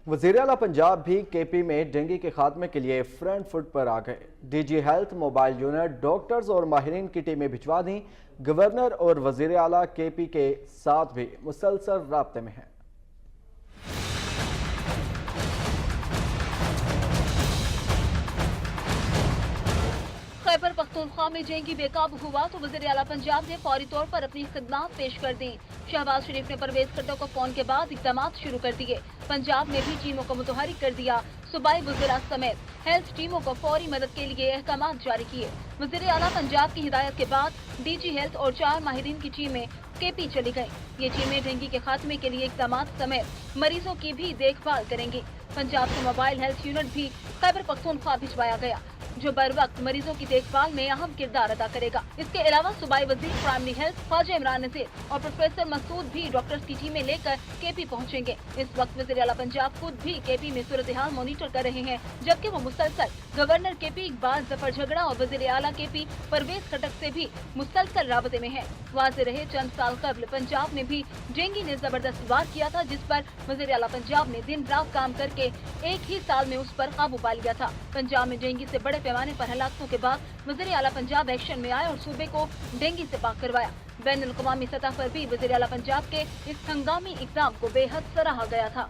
वज़ीर आला पंजाब भी केपी में डेंगू के खात्मे के लिए फ्रंट फुट पर आ गए। DG health mobile unit, doctors और माहिरीन की टीमें भिजवा दी। गवर्नर और वज़ीर आला केपी के साथ भी मुसलसल राब्ते में हैं। खैबर पख्तूनख्वा में डेंगू बेकाबू हुआ तो वज़ीर आला पंजाब ने फौरी तौर पर अपनी खिदमत पेश कर दी। शहबाज शरीफ ने परवेज खट्टर को फोन के बाद इकदाम शुरू कर दिए। पंजाब ने भी टीमों को मुतहरिक कर दिया। सूबाई वज़ीरा समेत हेल्थ टीमों को फौरी मदद के लिए अहकाम जारी किए। वज़ीर आला पंजाब की हिदायत के बाद डीजी हेल्थ और 4 माहिरीन की टीमें केपी चली गयी। ये टीमें डेंगू के खात्मे के लिए इकदाम समेत मरीजों की भी देखभाल करेंगी। पंजाब से मोबाइल हेल्थ यूनिट भी खैबर पख्तूनख्वा भिजवाया गया, जो बर वक्त मरीजों की देखभाल में अहम किरदार अदा करेगा। इसके अलावा सूबाई वजीर प्राइमरी हेल्थ ख्वाजा इमरान नज़ीर और प्रोफेसर मसूद भी डॉक्टर्स की टीमें लेकर केपी पहुंचेंगे। इस वक्त वज़ीर आला पंजाब खुद भी केपी में सूरत हाल मॉनिटर कर रहे हैं, जबकि वो मुसलसल गवर्नर केपी इकबाल जफर झगड़ा और वज़ीर आला केपी परवेज खट्टर से भी मुसलसल राबते में है। वाज़ेह रहे चंद साल कबल पंजाब में भी डेंगू ने जबरदस्त वार किया था, जिस पर वज़ीर आला पंजाब ने दिन रात काम करके एक ही साल में उस पर काबू पा लिया था। पंजाब में डेंगू से बड़े पैमाने पर हलाकतों के बाद वज़ीर आला पंजाब एक्शन में आए और सूबे को डेंगू से पाक करवाया। बैनुल अक़वामी सतह पर भी वज़ीर आला पंजाब के इस हंगामी इक़दाम को बेहद सराहा गया था।